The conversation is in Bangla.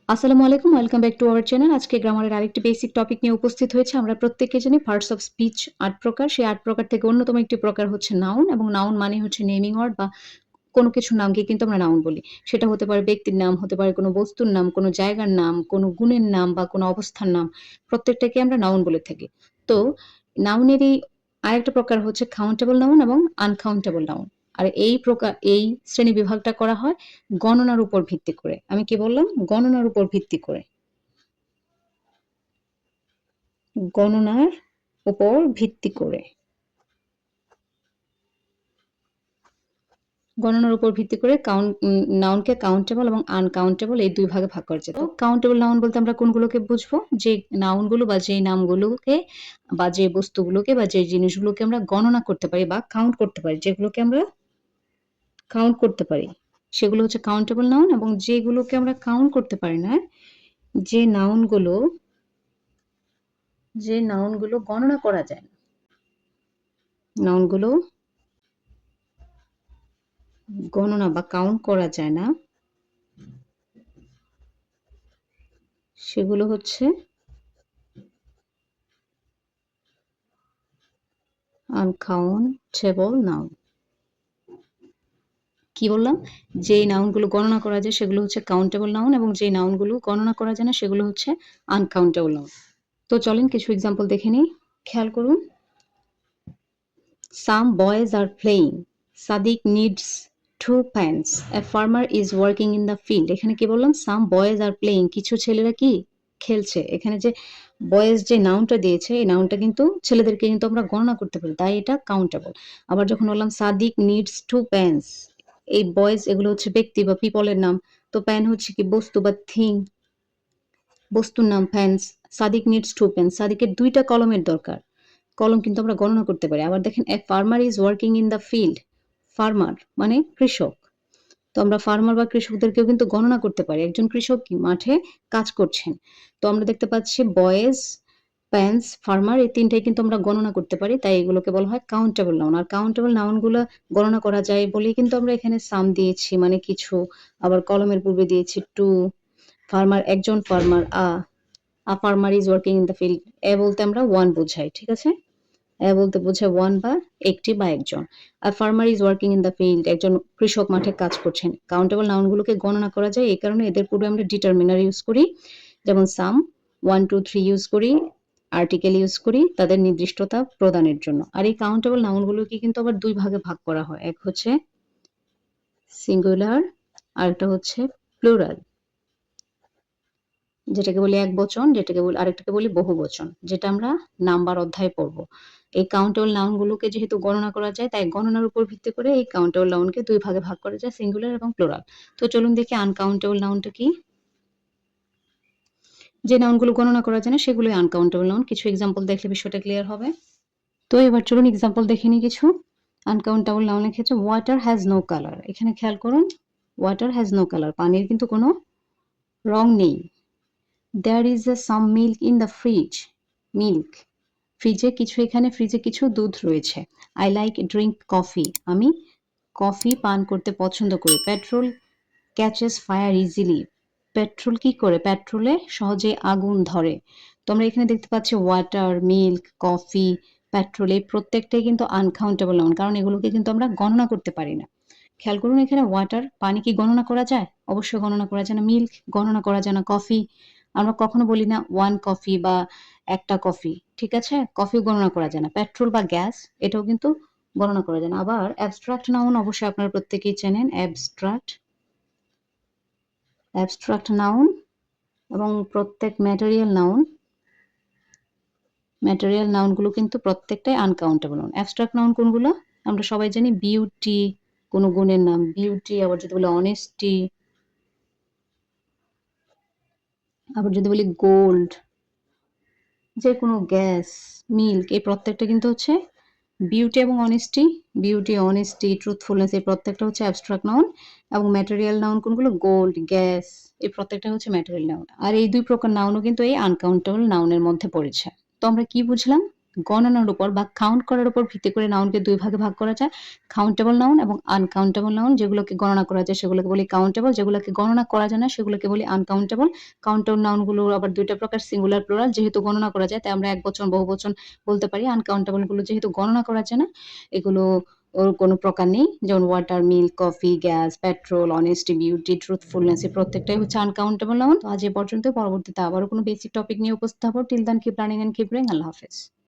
আসসালামু আলাইকুম। Welcome back to our channel. আজকে গ্রামারের আরেকটি বেসিক টপিক নিয়ে উপস্থিত হয়েছি। আমরা প্রত্যেকে জানি পার্টস অফ স্পিচ ৮ প্রকার। সেই ৮ প্রকার থেকে অন্যতম একটি প্রকার হচ্ছে নাউন এবং নাউন মানে হচ্ছে নেমিং ওয়ার্ড বা কোনো কিছুর নামকে কিন্তু আমরা নাউন বলি। সেটা হতে পারে ব্যক্তির নাম, হতে পারে কোনো বস্তুর নাম, কোনো জায়গার নাম, কোনো গুণের নাম বা কোনো অবস্থার নাম। প্রত্যেকটাকে আমরা নাউন বলে থাকি। তো নাউনেরই আরেকটা প্রকার হচ্ছে কাউন্টেবল নাউন এবং আনকাউন্টেবল নাউন। আর এই শ্রেণীবিভাগটা করা হয় গণনার উপর ভিত্তি করে। আমি কি বললাম? গণনার উপর ভিত্তি করে। গণনার উপর ভিত্তি করে। গণনার উপর ভিত্তি করে নাউনকে কাউন্টেবল এবং আনকাউন্টেবল এই ২ ভাগে ভাগ করা যায়। তো কাউন্টেবল নাউন বলতে আমরা কোনগুলোকে বুঝবো? যে নাউনগুলো বা যেই নামগুলোকে বা যে বস্তুগুলোকে বা যে জিনিসগুলোকে আমরা গণনা করতে পারি বা কাউন্ট করতে পারি, যেগুলোকে আমরা কাউন্ট করতে পারি, সেগুলো হচ্ছে কাউন্টেবল নাউন এবং যেগুলোকে আমরা কাউন্ট করতে পারি না, যে নাউনগুলো গণনা করা যায় না, নাউনগুলো গণনা বা কাউন্ট করা যায় না, সেগুলো হচ্ছে আনকাউন্টেবল নাউন। কি বললাম? যেই নাউনগুলো গণনা করা যায় সেগুলো হচ্ছে কাউন্টেবল নাউন এবং যেই নাউনগুলো গণনা করা যায় না সেগুলো হচ্ছে আনকাউন্টেবল নাউন। তো চলেন কিছু এক্সাম্পল দেখে নিই। খেয়াল করুন। Some boys are playing. Sadiq needs 2 pens. A farmer is working in the field. এখানে কি বললাম? Some boys are playing. কিছু ছেলেরা কি? খেলছে। এখানে যে বয়েজ যে নাউনটা দিয়েছে, এই নাউনটা কিন্তু ছেলেদেরকে কিন্তু আমরা গণনা করতে পারি। তাই এটা কাউন্টেবল। আবার যখন বললাম সাদিক নিডস 2 পেন্স, এই বয়েজ এগুলো হচ্ছে ব্যক্তি বা পিপলের নাম। তো পেন হচ্ছে কি বস্তু বা থিং, বস্তুর নাম পেন্স। Sadiq needs 2 pens. সাদিকের ২ টা কলমের দরকার। কলম কিন্তু আমরা গণনা করতে পারি। আবার দেখেন a farmer is working in the field. Farmer মানে কৃষক। তো আমরা ফার্মার বা কৃষকদেরকেও কিন্তু গণনা করতে পারি। একজন কৃষক কি মাঠে কাজ করছেন। তো আমরা দেখতে পাচ্ছি বয়েজ, পেন্স, ফার্মার এই ৩ টাই কিন্তু আমরা গণনা করতে পারি। তাই এগুলোকে বলা হয় কাউন্টেবল নাউন। আর কাউন্টেবল নাউন গুলা গণনা করা যায় বলেই কিন্তু আমরা এখানে সাম দিয়েছি মানে কিছু। আবার কলমের পূর্বে দিয়েছি টু। ফার্মার একজন farmer farmer is working in the field. বলতে আমরা 1 বোঝাই। ঠিক আছে? বলতে বোঝায় 1 বা একটি বা একজন। আর farmer is working in the field একজন কৃষক মাঠে কাজ করছেন। কাউন্টেবল নাউন গুলোকে গণনা করা যায়। এই কারণে এদের পূর্বে আমরা ডিটারমিনার ইউজ করি। যেমন সাম 1, 2, 3 ইউজ করি, আর্টিকেল ইউজ করি তাদের নির্দিষ্টতা প্রদানের জন্য। আর এই কাউন্টেবল নাউন গুলোকে কিন্তু আবার ২ ভাগে ভাগ করা হয়। এক হচ্ছে সিঙ্গুলার, আরেকটা হচ্ছে প্লুরাল। যেটাকে বলি একবচন, আরেকটাকে বলি বহুবচন। যেটা আমরা নাম্বার অধ্যায়ে পড়ব। এই কাউন্টেবল নাউন গুলোকে যেহেতু গণনা করা যায়, তাই গণনার উপর ভিত্তি করে এই কাউন্টেবল নাউনকে ২ ভাগে ভাগ করা যায়, সিঙ্গুলার এবং প্লুরাল। তো চলুন দেখি আনকাউন্টেবল নাউনটা কি? যে নাউনগুলো গণনা করা যায় না সেগুলোই আনকাউন্টেবল নাউন। কিছু এক্সাম্পল দেখলে বিষয়টা ক্লিয়ার হবে। তো এবার চলুন এক্সাম্পল দেখে নিই কিছু। আনকাউন্টেবল নাউনের ক্ষেত্রে ওয়াটার হ্যাজ নো কালার। এখানে খেয়াল করুন, ওয়াটার হ্যাজ নো কালার। পানির কিন্তু কোনো রং নেই। There is some milk in the fridge. Milk. ফ্রিজে কিছু দুধ রয়েছে। I like drink coffee. আমি কফি পান করতে পছন্দ করি। Petrol catches fire easily. Petrol কি করে? পেট্রোলে সহজে আগুন ধরে। তো আমরা এখানে দেখতে পাচ্ছি ওয়াটার, মিল্ক, কফি, পেট্রোল এই প্রত্যেকটাই কিন্তু আনকাউন্টেবল নাউন। কারণ এগুলোকে কিন্তু আমরা গণনা করতে পারি না। খেয়াল করুন এখানে ওয়াটার, পানি কি গণনা করা যায়? অবশ্যই গণনা করা যায় না। মিল্ক গণনা করা যায় না। কফি আমরা কখনো বলি না 1 কফি বা ১ টা কফি। ঠিক আছে? কফিও গণনা করা যায় না। পেট্রোল বা গ্যাস এটাও কিন্তু গণনা করা যায় না। আবার অ্যাবস্ট্রাক্ট নাউন অবশ্যই আপনারা প্রত্যেকেই চেনেন। অ্যাবস্ট্রাক্ট নাউন এবং প্রত্যেক ম্যাটেরিয়াল নাউনগুলো কিন্তু প্রত্যেকটাই আনকাউন্টেবল নাউন। অ্যাবস্ট্রাক্ট নাউন কোনগুলো? আমরা সবাই জানি বিউটি কোনো গুণের নাম। বিউটি আবার যদি বলি অনেস্টি, আবার যদি বলি গোল্ড, যেকোনো গ্যাস, মিল্ক এই প্রত্যেকটা কিন্তু হচ্ছে বিউটি, অনেস্টি, ট্রুথফুলনেস এই প্রত্যেকটা হচ্ছে অ্যাবস্ট্রাক্ট নাউন এবং ম্যাটেরিয়াল নাউন কোনগুলো? গোল্ড, গ্যাস এই প্রত্যেকটা হচ্ছে ম্যাটেরিয়াল নাউন। আর এই ২ প্রকার নাউনও কিন্তু এই আনকাউন্টেবল নাউনের মধ্যে পড়েছে। তো আমরা কি বুঝলাম? গণনার উপর বা কাউন্ট করার উপর ভিত্তি করে নাউনকে ২ ভাগে ভাগ করা যায়। কাউন্টেবল নাউন এবং আনকাউন্টেবল নাউন। যেগুলোকে গণনা করা যায় সেগুলোকে বলি কাউন্টেবল, যেগুলোকে গণনা করা যায় না সেগুলোকে বলি আনকাউন্টেবল। কাউন্টেবল নাউনগুলো আবার ২ টা প্রকার, সিঙ্গুলার, প্লুরাল। যেহেতু গণনা করা যায় তাই আমরা একবচন, বহুবচন বলতে পারি। আনকাউন্টেবল গুলো যেহেতু গণনা করা যায় না, এগুলো ওর কোনো প্রকার নেই। যেমন water, milk, coffee, gas, petrol, honesty, beauty, truthfulness, এই প্রত্যেকটাই হচ্ছে আনকাউন্টেবল নাউন। তো আজ এ পর্যন্ত। পরবর্তীতে আবারও কোনো বেসিক টপিক নিয়ে উপস্থিত হবো। Till then keep learning and keep growing. আল্লাহ হাফেজ।